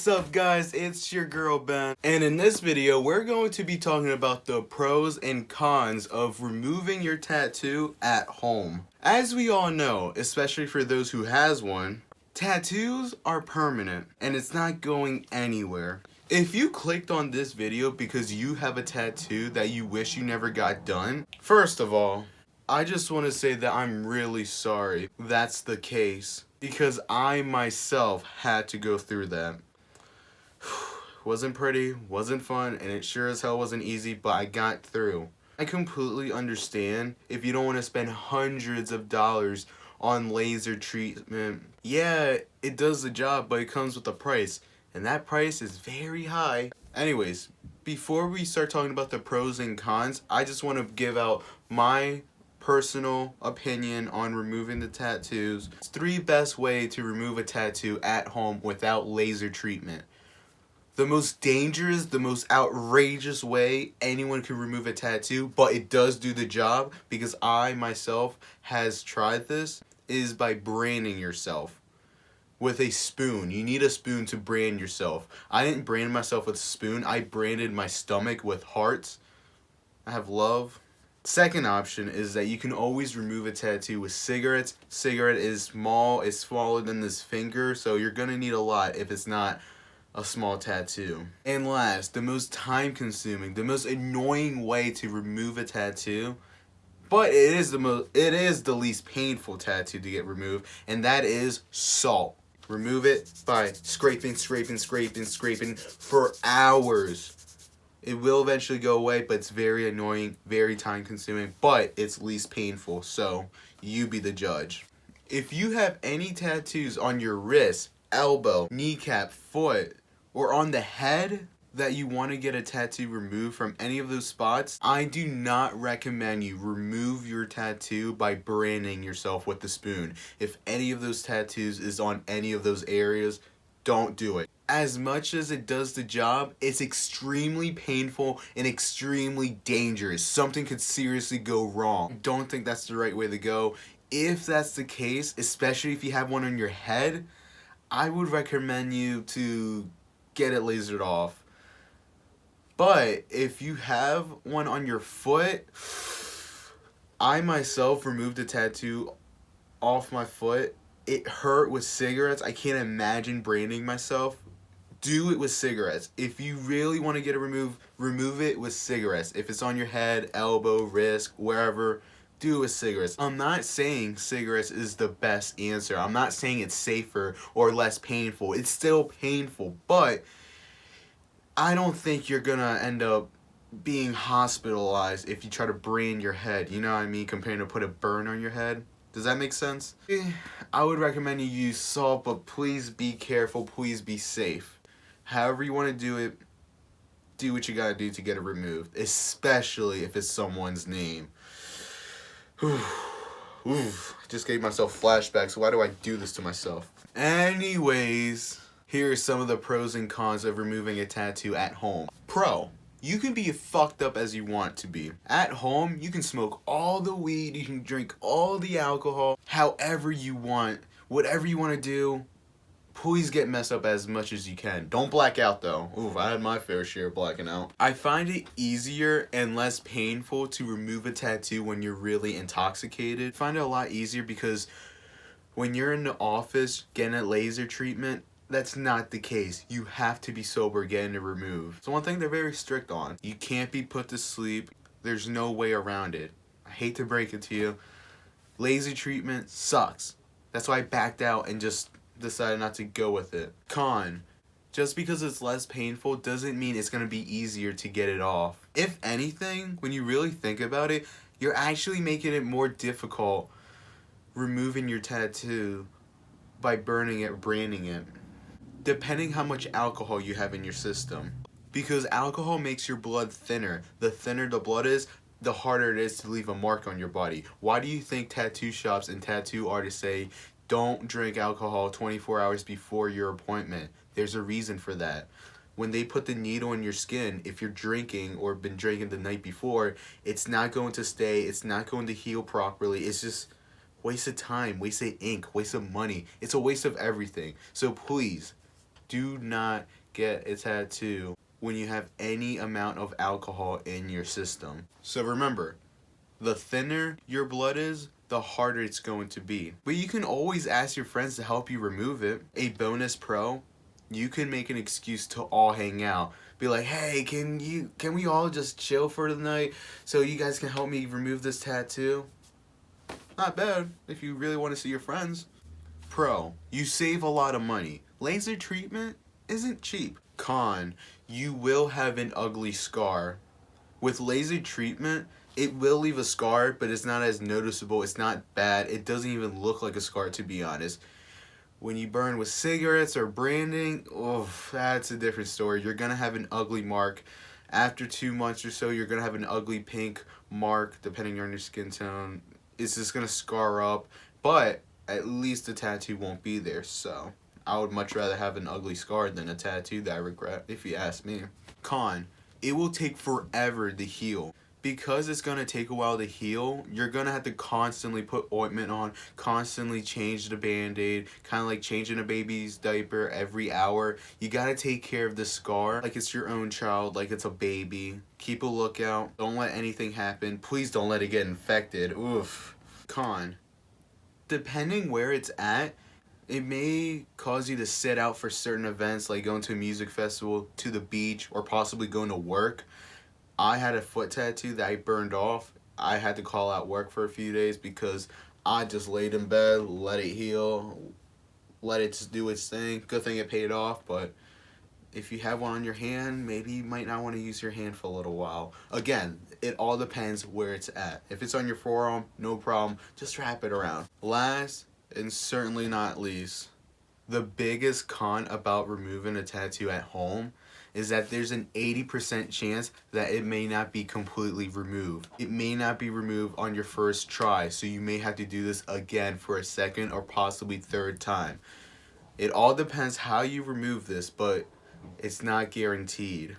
What's up guys, it's your girl Ben, and in this video we're going to be talking about the pros and cons of removing your tattoo at home. As we all know, especially for those who has one, tattoos are permanent and it's not going anywhere. If you clicked on this video because you have a tattoo that you wish you never got done, first of all, I just want to say that I'm really sorry that's the case, because I myself had to go through that. Wasn't pretty, wasn't fun, and it sure as hell wasn't easy, but I got through. I completely understand if you don't want to spend hundreds of dollars on laser treatment. Yeah, it does the job, but it comes with a price, and that price is very high. Anyways, before we start talking about the pros and cons, I just want to give out my personal opinion on removing the tattoos. It's 3 best ways to remove a tattoo at home without laser treatment. The most dangerous, the most outrageous way anyone can remove a tattoo, but it does do the job because I myself has tried this, is by branding yourself with a spoon. You need a spoon to brand yourself. I didn't brand myself with a spoon. I branded my stomach with hearts. I have love. Second option is that you can always remove a tattoo with cigarettes. Cigarette is small, it's smaller than this finger, so you're gonna need a lot if it's not a small tattoo. And last, the most time consuming, the most annoying way to remove a tattoo, but it is the least painful tattoo to get removed, and that is salt. Remove it by scraping for hours. It will eventually go away, but it's very annoying, very time consuming, but it's least painful, so you be the judge. If you have any tattoos on your wrist, elbow, kneecap, foot, or on the head that you want to get a tattoo removed from any of those spots, I do not recommend you remove your tattoo by branding yourself with the spoon. If any of those tattoos is on any of those areas, don't do it. As much as it does the job, it's extremely painful and extremely dangerous. Something could seriously go wrong. Don't think that's the right way to go. If that's the case, especially if you have one on your head, I would recommend you to get it lasered off. But if you have one on your foot, I myself removed a tattoo off my foot. It hurt with cigarettes. I can't imagine branding myself. Do it with cigarettes. If you really want to get it removed, remove it with cigarettes. If it's on your head, elbow, wrist, wherever, do it with cigarettes. I'm not saying cigarettes is the best answer. I'm not saying it's safer or less painful. It's still painful, but I don't think you're gonna end up being hospitalized if you try to brand your head. You know what I mean? Comparing to put a burn on your head. Does that make sense? I would recommend you use salt, but please be careful. Please be safe. However you want to do it, do what you gotta do to get it removed, especially if it's someone's name. Just gave myself flashbacks. Why do I do this to myself? Anyways, here are some of the pros and cons of removing a tattoo at home. Pro: you can be fucked up as you want to be. At home, you can smoke all the weed, you can drink all the alcohol, however you want, whatever you want to do. Please get messed up as much as you can. Don't black out though. Oof, I had my fair share of blacking out. I find it easier and less painful to remove a tattoo when you're really intoxicated. I find it a lot easier because when you're in the office getting a laser treatment, that's not the case. You have to be sober getting it removed. So one thing they're very strict on. You can't be put to sleep. There's no way around it. I hate to break it to you. Laser treatment sucks. That's why I backed out and just decided not to go with it. Con: just because it's less painful doesn't mean it's gonna be easier to get it off. If anything, when you really think about it, you're actually making it more difficult removing your tattoo by burning it, branding it, depending how much alcohol you have in your system. Because alcohol makes your blood thinner. The thinner the blood is, the harder it is to leave a mark on your body. Why do you think tattoo shops and tattoo artists say don't drink alcohol 24 hours before your appointment? There's a reason for that. When they put the needle in your skin, if you're drinking or been drinking the night before, it's not going to stay, it's not going to heal properly. It's just waste of time, waste of ink, waste of money. It's a waste of everything. So please, Do not get a tattoo when you have any amount of alcohol in your system. So remember, the thinner your blood is, the harder it's going to be. But you can always ask your friends to help you remove it. A bonus pro, you can make an excuse to all hang out. Be like, hey, can we all just chill for the night so you guys can help me remove this tattoo? Not bad if you really want to see your friends. Pro, you save a lot of money. Laser treatment isn't cheap. Con, you will have an ugly scar. With laser treatment, it will leave a scar, but it's not as noticeable. It's not bad. It doesn't even look like a scar, to be honest. When you burn with cigarettes or branding, oh, that's a different story. You're going to have an ugly mark. After 2 months or so, you're going to have an ugly pink mark, depending on your skin tone. It's just going to scar up, but at least the tattoo won't be there. So I would much rather have an ugly scar than a tattoo that I regret, if you ask me. Con, it will take forever to heal. Because it's going to take a while to heal, you're going to have to constantly put ointment on, constantly change the band-aid, kind of like changing a baby's diaper every hour. You got to take care of the scar like it's your own child, like it's a baby. Keep a lookout. Don't let anything happen. Please don't let it get infected. Oof. Con, depending where it's at, it may cause you to sit out for certain events like going to a music festival, to the beach, or possibly going to work. I had a foot tattoo that I burned off. I had to call out work for a few days because I just laid in bed, let it heal, let it just do its thing. Good thing it paid off, but if you have one on your hand, maybe you might not want to use your hand for a little while. Again, it all depends where it's at. If it's on your forearm, no problem. Just wrap it around. Last, and certainly not least, the biggest con about removing a tattoo at home is that there's an 80% chance that it may not be completely removed. It may not be removed on your first try, so you may have to do this again for a second or possibly third time. It all depends how you remove this, but it's not guaranteed.